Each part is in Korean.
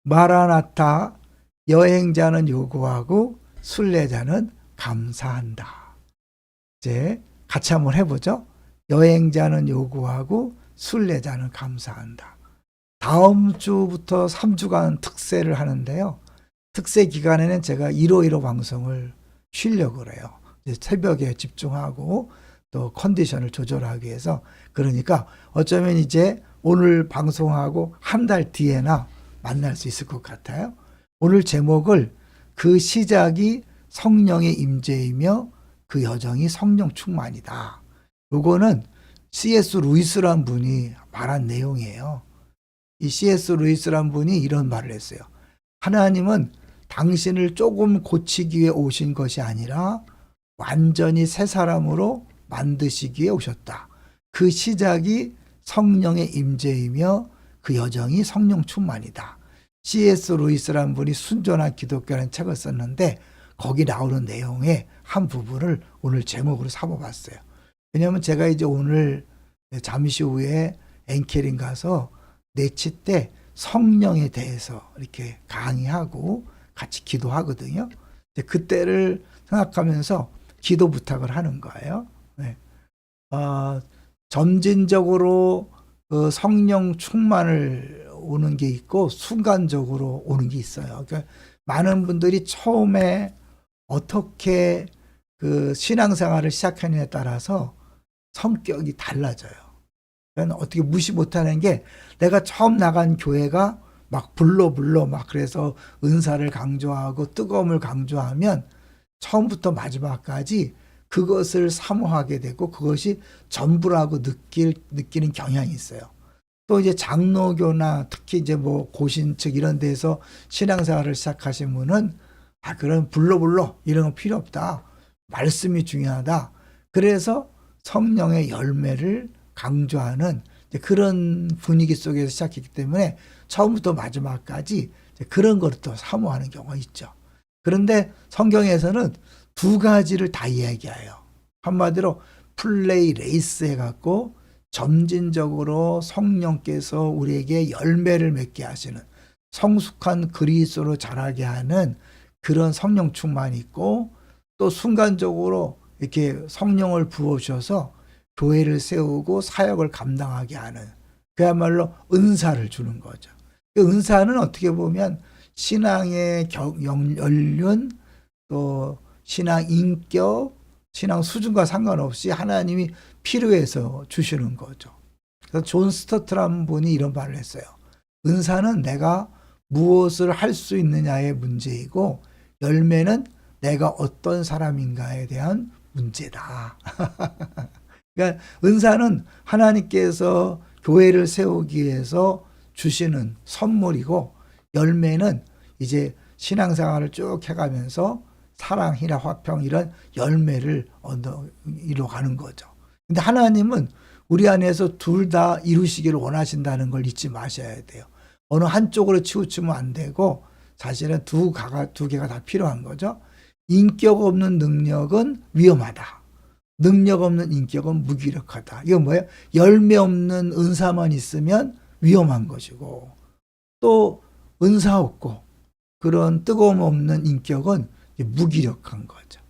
마라나타, 여행자는 요구하고 순례자는 감사한다. 이제 같이 한번 해보죠. 여행자는 요구하고 순례자는 감사한다. 다음 주부터 3주간 특세를 하는데요. 특세 기간에는 제가 1호 방송을 쉬려고 그래요. 이제 새벽에 집중하고 또 컨디션을 조절하기 위해서. 그러니까 어쩌면 이제 오늘 방송하고 한 달 뒤에나 만날 수 있을 것 같아요. 오늘 제목을 그 시작이 성령의 임재이며 그 여정이 성령 충만이다. 요거는 C.S. 루이스란 분이 말한 내용이에요. 이 C.S. 루이스란 분이 이런 말을 했어요. 하나님은 당신을 조금 고치기 위해 오신 것이 아니라 완전히 새 사람으로 만드시기 위해 오셨다. 그 시작이 성령의 임재이며 그 여정이 성령 충만이다. C.S. 루이스라는 분이 순전한 기독교라는 책을 썼는데 거기 나오는 내용의 한 부분을 오늘 제목으로 삼아봤어요. 왜냐하면 제가 이제 오늘 잠시 후에 앵케링 가서 내치 때 성령에 대해서 이렇게 강의하고 같이 기도하거든요. 그때를 생각하면서 기도 부탁을 하는 거예요. 네. 점진적으로 그 성령 충만을 오는 게 있고 순간적으로 오는 게 있어요. 그러니까 많은 분들이 처음에 어떻게 그 신앙생활을 시작하느냐에 따라서 성격이 달라져요. 그러니까 어떻게 무시 못하는 게 내가 처음 나간 교회가 막 불러 막 그래서 은사를 강조하고 뜨거움을 강조하면 처음부터 마지막까지 그것을 사모하게 되고 그것이 전부라고 느끼는 경향이 있어요. 또 이제 장로교나 특히 이제 뭐 고신측 이런 데서 신앙생활을 시작하신 분은 그런 불러 이런 건 필요 없다. 말씀이 중요하다. 그래서 성령의 열매를 강조하는 그런 분위기 속에서 시작했기 때문에 처음부터 마지막까지 그런 것을 또 사모하는 경우가 있죠. 그런데 성경에서는 두 가지를 다 이야기해요. 한마디로 플레이 레이스 해갖고 점진적으로 성령께서 우리에게 열매를 맺게 하시는 성숙한 그리스도로 자라게 하는 그런 성령 충만이 있고 또 순간적으로 이렇게 성령을 부어주셔서 교회를 세우고 사역을 감당하게 하는 그야말로 은사를 주는 거죠. 그 은사는 어떻게 보면 신앙의 연륜 또 신앙 인격, 신앙 수준과 상관없이 하나님이 필요해서 주시는 거죠. 그래서 존 스토트라는 분이 이런 말을 했어요. 은사는 내가 무엇을 할 수 있느냐의 문제이고 열매는 내가 어떤 사람인가에 대한 문제다. 그러니까 은사는 하나님께서 교회를 세우기 위해서 주시는 선물이고 열매는 이제 신앙생활을 쭉 해가면서 사랑이나 화평 이런 열매를 이뤄가는 거죠. 근데 하나님은 우리 안에서 둘 다 이루시기를 원하신다는 걸 잊지 마셔야 돼요. 어느 한쪽으로 치우치면 안 되고 사실은 두 개가 다 필요한 거죠. 인격 없는 능력은 위험하다. 능력 없는 인격은 무기력하다. 이건 뭐예요? 열매 없는 은사만 있으면 위험한 것이고 또 은사 없고 그런 뜨거움 없는 인격은 무기력한 거죠.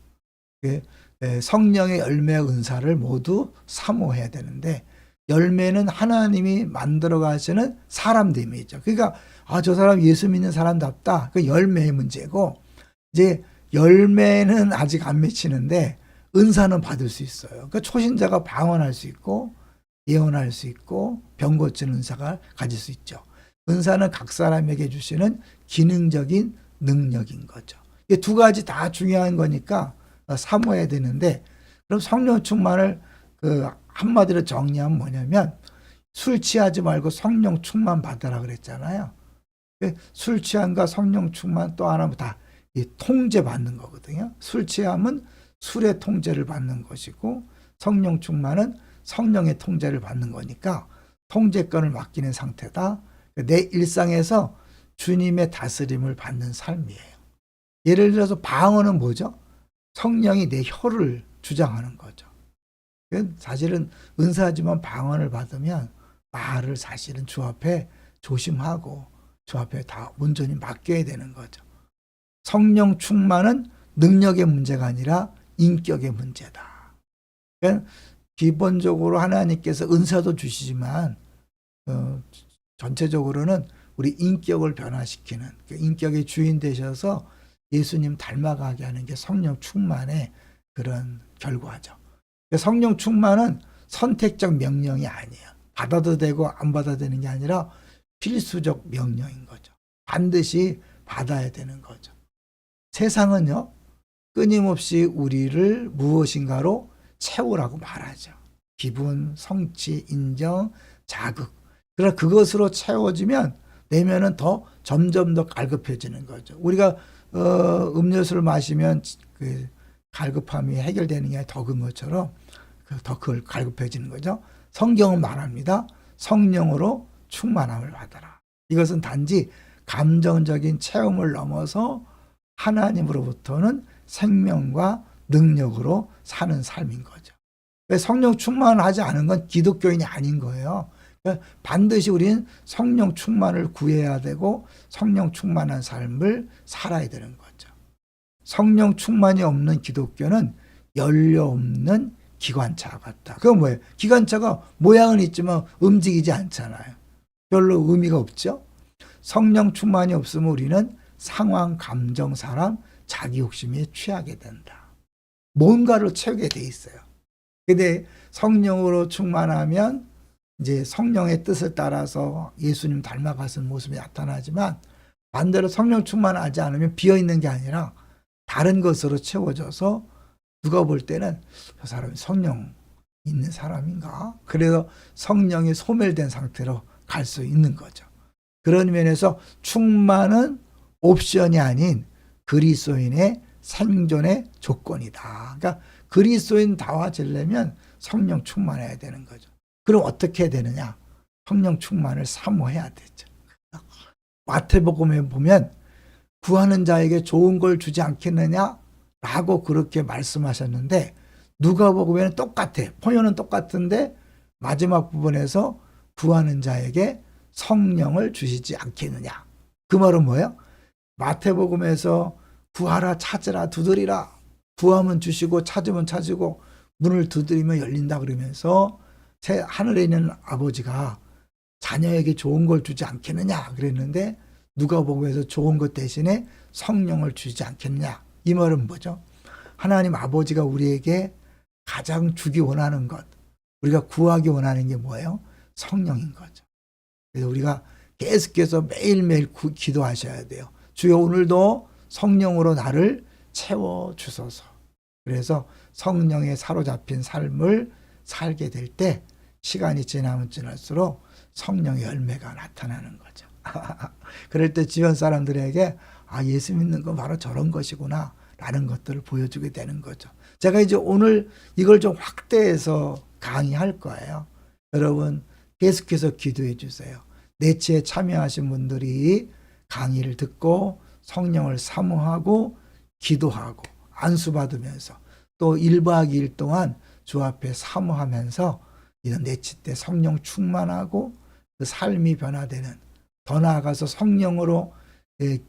성령의 열매 은사를 모두 사모해야 되는데 열매는 하나님이 만들어 가시는 사람됨이죠. 그러니까 저 사람 예수 믿는 사람답다. 그 열매의 문제고 이제 열매는 아직 안 맺히는데 은사는 받을 수 있어요. 그러니까 초신자가 방언할 수 있고 예언할 수 있고 병 고치는 은사가 가질 수 있죠. 은사는 각 사람에게 주시는 기능적인 능력인 거죠. 이 두 가지 다 중요한 거니까 사모해야 되는데 그럼 성령 충만을 한마디로 정리하면 뭐냐면 술 취하지 말고 성령 충만 받으라 그랬잖아요. 술 취함과 성령 충만 또 하나는 다 통제 받는 거거든요. 술 취함은 술의 통제를 받는 것이고 성령 충만은 성령의 통제를 받는 거니까 통제권을 맡기는 상태다. 내 일상에서 주님의 다스림을 받는 삶이에요. 예를 들어서 방언은 뭐죠? 성령이 내 혀를 주장하는 거죠. 사실은 은사지만 방언을 받으면 말을 사실은 주 앞에 조심하고 주 앞에 다 온전히 맡겨야 되는 거죠. 성령 충만은 능력의 문제가 아니라 인격의 문제다. 그러니까 기본적으로 하나님께서 은사도 주시지만 전체적으로는 우리 인격을 변화시키는, 인격의 주인 되셔서 예수님 닮아가게 하는 게 성령 충만의 그런 결과죠. 성령 충만은 선택적 명령이 아니에요. 받아도 되고 안 받아도 되는 게 아니라 필수적 명령인 거죠. 반드시 받아야 되는 거죠. 세상은요, 끊임없이 우리를 무엇인가로 채우라고 말하죠. 기분, 성취, 인정, 자극. 그러나 그것으로 채워지면 내면은 더 점점 더 갈급해지는 거죠. 우리가 음료수를 마시면 그 갈급함이 해결되는 게 더군 것처럼 더 그걸 갈급해지는 거죠. 성경은 말합니다. 성령으로 충만함을 받아라. 이것은 단지 감정적인 체험을 넘어서 하나님으로부터는 생명과 능력으로 사는 삶인 거죠. 성령 충만하지 않은 건 기독교인이 아닌 거예요. 반드시 우리는 성령 충만을 구해야 되고 성령 충만한 삶을 살아야 되는 거죠. 성령 충만이 없는 기독교는 연료 없는 기관차 같다. 그건 뭐예요? 기관차가 모양은 있지만 움직이지 않잖아요. 별로 의미가 없죠. 성령 충만이 없으면 우리는 상황, 감정, 사람, 자기 욕심에 취하게 된다. 뭔가를 채우게 돼 있어요. 근데 성령으로 충만하면 이제 성령의 뜻을 따라서 예수님 닮아가는 모습이 나타나지만 반대로 성령 충만하지 않으면 비어있는 게 아니라 다른 것으로 채워져서 누가 볼 때는 저 사람이 성령 있는 사람인가? 그래서 성령이 소멸된 상태로 갈 수 있는 거죠. 그런 면에서 충만은 옵션이 아닌 그리스도인의 생존의 조건이다. 그러니까 그리스도인 다워지려면 성령 충만해야 되는 거죠. 그럼 어떻게 해야 되느냐? 성령 충만을 사모해야 되죠. 마태복음에 보면 구하는 자에게 좋은 걸 주지 않겠느냐라고 그렇게 말씀하셨는데 누가복음에는 똑같아. 포효는 똑같은데 마지막 부분에서 구하는 자에게 성령을 주시지 않겠느냐. 그 말은 뭐예요? 마태복음에서 구하라, 찾으라, 두드리라. 구하면 주시고 찾으면 찾으고 문을 두드리면 열린다 그러면서 하늘에 있는 아버지가 자녀에게 좋은 걸 주지 않겠느냐 그랬는데 누가복음에서 좋은 것 대신에 성령을 주지 않겠느냐. 이 말은 뭐죠? 하나님 아버지가 우리에게 가장 주기 원하는 것, 우리가 구하기 원하는 게 뭐예요? 성령인 거죠. 그래서 우리가 계속해서 매일매일 기도하셔야 돼요. 주여 오늘도 성령으로 나를 채워주소서. 그래서 성령에 사로잡힌 삶을 살게 될 때 시간이 지나면 지날수록 성령의 열매가 나타나는 거죠. 그럴 때 주변 사람들에게 아, 예수 믿는 건 바로 저런 것이구나 라는 것들을 보여주게 되는 거죠. 제가 이제 오늘 이걸 좀 확대해서 강의할 거예요. 여러분 계속해서 기도해 주세요. 내치에 참여하신 분들이 강의를 듣고 성령을 사모하고 기도하고 안수받으면서 또 1박 2일 동안 주 앞에 사모하면서 이런 내치 때 성령 충만하고 그 삶이 변화되는, 더 나아가서 성령으로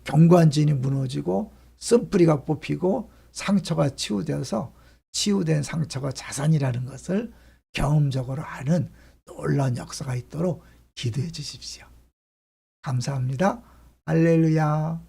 경관진이 무너지고 쓴뿌리가 뽑히고 상처가 치유되어서 치유된 상처가 자산이라는 것을 경험적으로 아는 놀라운 역사가 있도록 기도해 주십시오. 감사합니다. 할렐루야.